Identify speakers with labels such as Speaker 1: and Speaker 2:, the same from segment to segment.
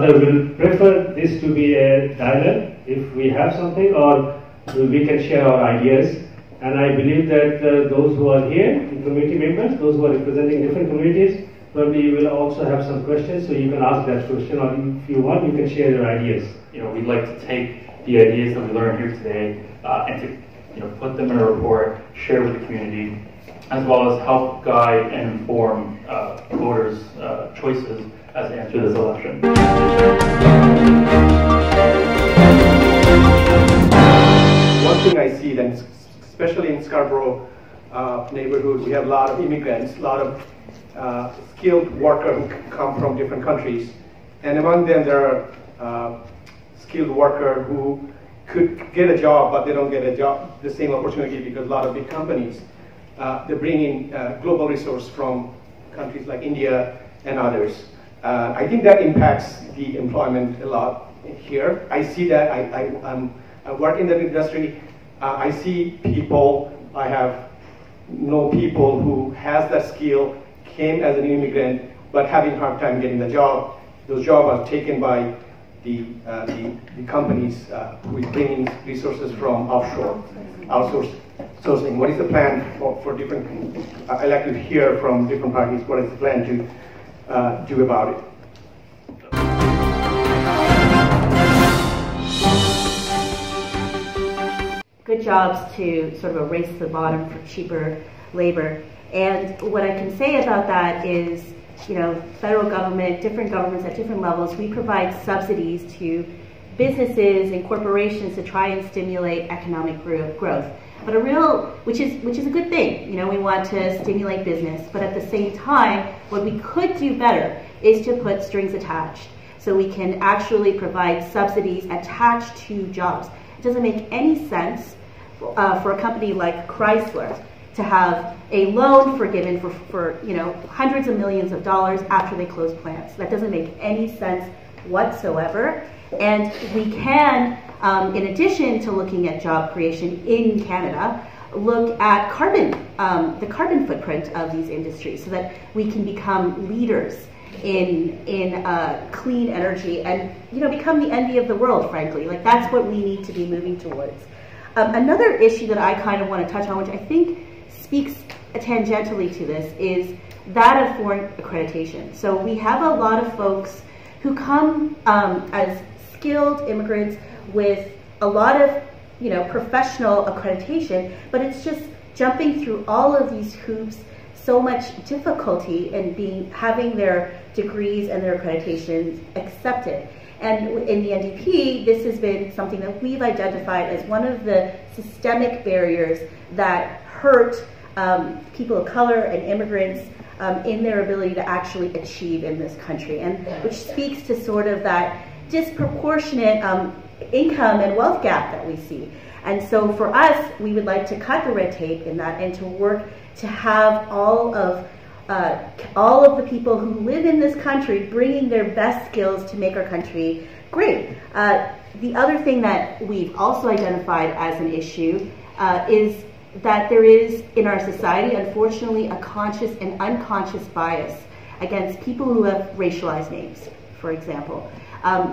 Speaker 1: rather will prefer this to be a dialogue if we have something, or we can share our ideas. And I believe that those who are here, the community members, those who are representing different communities, probably will also have some questions, so you can ask that question, or if you want, you can share your ideas.
Speaker 2: We'd like to take the ideas that we learned here today and to put them in a report, share with the community, as well as help guide and inform voters' choices as they enter this election.
Speaker 3: One thing I see, then, especially in Scarborough neighborhood, we have a lot of immigrants, a lot of skilled workers who come from different countries, and among them there are skilled workers who could get a job, but they don't get a job, the same opportunity, because a lot of big companies they bring in global resource from countries like India and others. I think that impacts the employment a lot here. I see that. I work in that industry. I see people. I know people who has that skill, came as an immigrant, but having a hard time getting the job. Those jobs are taken by the companies who is bringing resources from offshore, outsourcing. What is the plan for different? I'd like to hear from different parties. What is the plan to do about it?
Speaker 4: Good jobs to sort of erase the bottom for cheaper labor. And what I can say about that is, federal government, different governments at different levels, we provide subsidies to businesses and corporations to try and stimulate economic growth. But which is a good thing. We want to stimulate business, but at the same time, what we could do better is to put strings attached, so we can actually provide subsidies attached to jobs. It doesn't make any sense for a company like Chrysler to have a loan forgiven for hundreds of millions of dollars after they close plants. That doesn't make any sense whatsoever. And we can, in addition to looking at job creation in Canada, look at the carbon footprint of these industries, so that we can become leaders in clean energy and become the envy of the world, frankly. That's what we need to be moving towards. Another issue that I kind of want to touch on, which I think speaks tangentially to this, is that of foreign accreditation. So we have a lot of folks who come as skilled immigrants with a lot of professional accreditation, but it's just jumping through all of these hoops, so much difficulty in having their degrees and their accreditations accepted. And in the NDP, this has been something that we've identified as one of the systemic barriers that hurt people of color and immigrants in their ability to actually achieve in this country, and which speaks to sort of that disproportionate income and wealth gap that we see. And so for us, we would like to cut the red tape in that and to work to have all of the people who live in this country bringing their best skills to make our country great. The other thing that we've also identified as an issue is that there is in our society, unfortunately, a conscious and unconscious bias against people who have racialized names, for example.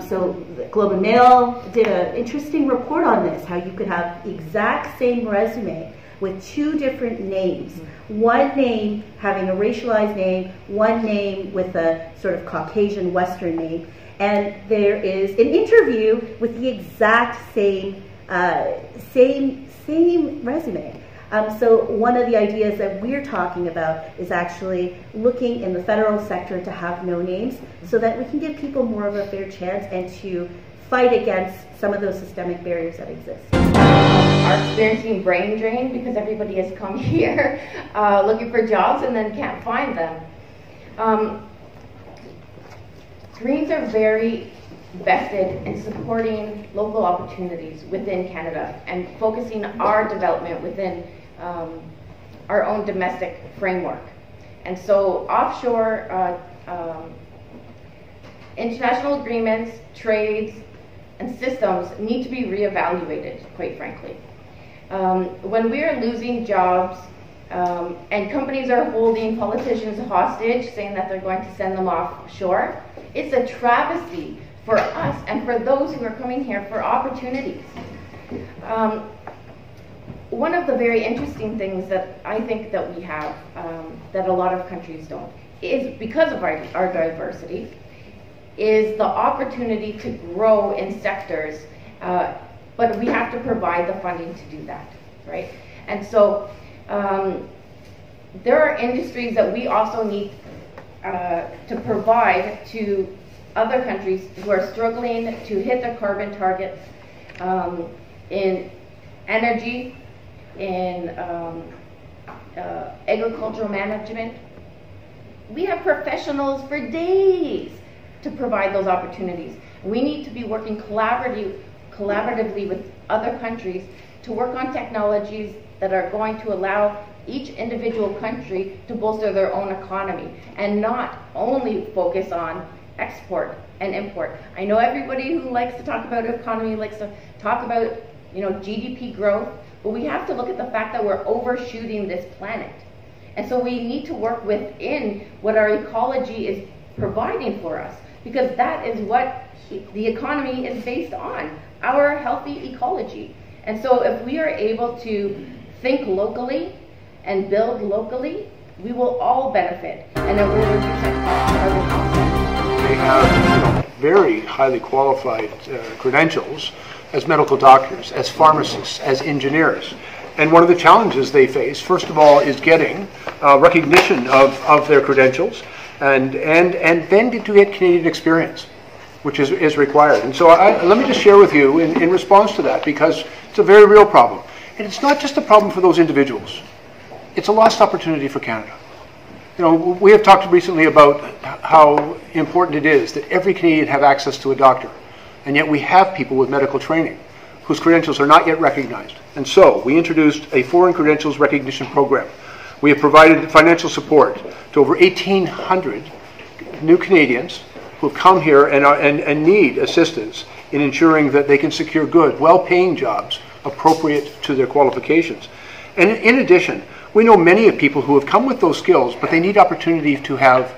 Speaker 4: So the Globe and Mail did an interesting report on this, how you could have the exact same resume with two different names. One name having a racialized name, one name with a sort of Caucasian Western name. And there is an interview with the exact same resume. So one of the ideas that we're talking about is actually looking in the federal sector to have no names, so that we can give people more of a fair chance and to fight against some of those systemic barriers that exist.
Speaker 5: Are experiencing brain drain because everybody has come here looking for jobs and then can't find them. Greens are very vested in supporting local opportunities within Canada and focusing our development within our own domestic framework. And so offshore international agreements, trades, and systems need to be reevaluated, quite frankly. When we are losing jobs and companies are holding politicians hostage, saying that they're going to send them offshore, it's a travesty for us and for those who are coming here for opportunities. One of the very interesting things that I think that we have that a lot of countries don't is because of our diversity is the opportunity to grow in sectors, but we have to provide the funding to do that, right? And so there are industries that we also need to provide to other countries who are struggling to hit their carbon targets in energy, in agricultural management. We have professionals for days to provide those opportunities. We need to be working collaboratively with other countries to work on technologies that are going to allow each individual country to bolster their own economy and not only focus on export and import. I know everybody who likes to talk about economy likes to talk about, you know, GDP growth, but we have to look at the fact that we're overshooting this planet. And so we need to work within what our ecology is providing for us, because that is what the economy is based on, our healthy ecology. And so if we are able to think locally and build locally, we will all benefit, and it will reduce our carbon offset.
Speaker 6: They have very highly qualified credentials as medical doctors, as pharmacists, as engineers. And one of the challenges they face, first of all, is getting recognition of their credentials and then to get Canadian experience, which is required. And so let me just share with you in response to that, because it's a very real problem. And it's not just a problem for those individuals. It's a lost opportunity for Canada. You know, we have talked recently about how important it is that every Canadian have access to a doctor. And yet we have people with medical training whose credentials are not yet recognized. And so we introduced a foreign credentials recognition program. We have provided financial support to over 1,800 new Canadians who have come here and need assistance in ensuring that they can secure good, well-paying jobs appropriate to their qualifications. And in addition, we know many of people who have come with those skills, but they need opportunity to have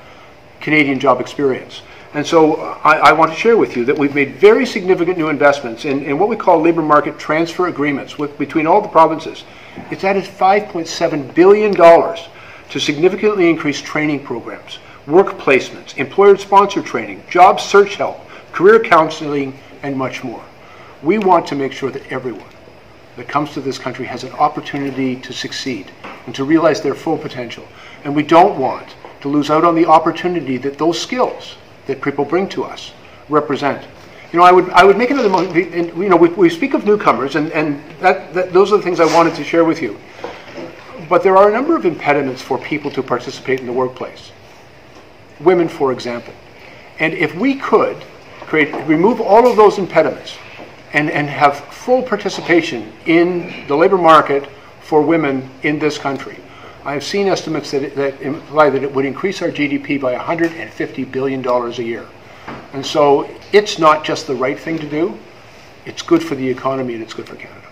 Speaker 6: Canadian job experience. And so I want to share with you that we've made very significant new investments in what we call labor market transfer agreements between all the provinces. It's added $5.7 billion to significantly increase training programs, work placements, employer-sponsored training, job search help, career counseling, and much more. We want to make sure that everyone that comes to this country has an opportunity to succeed and to realize their full potential. And we don't want to lose out on the opportunity that those skills that people bring to us represent. You know, I would make another, you know, we speak of newcomers, and those are the things I wanted to share with you. But there are a number of impediments for people to participate in the workplace. Women, for example. And if we could remove all of those impediments and have full participation in the labor market for women in this country, I've seen estimates that imply that it would increase our GDP by $150 billion a year. And so it's not just the right thing to do, it's good for the economy and it's good for Canada.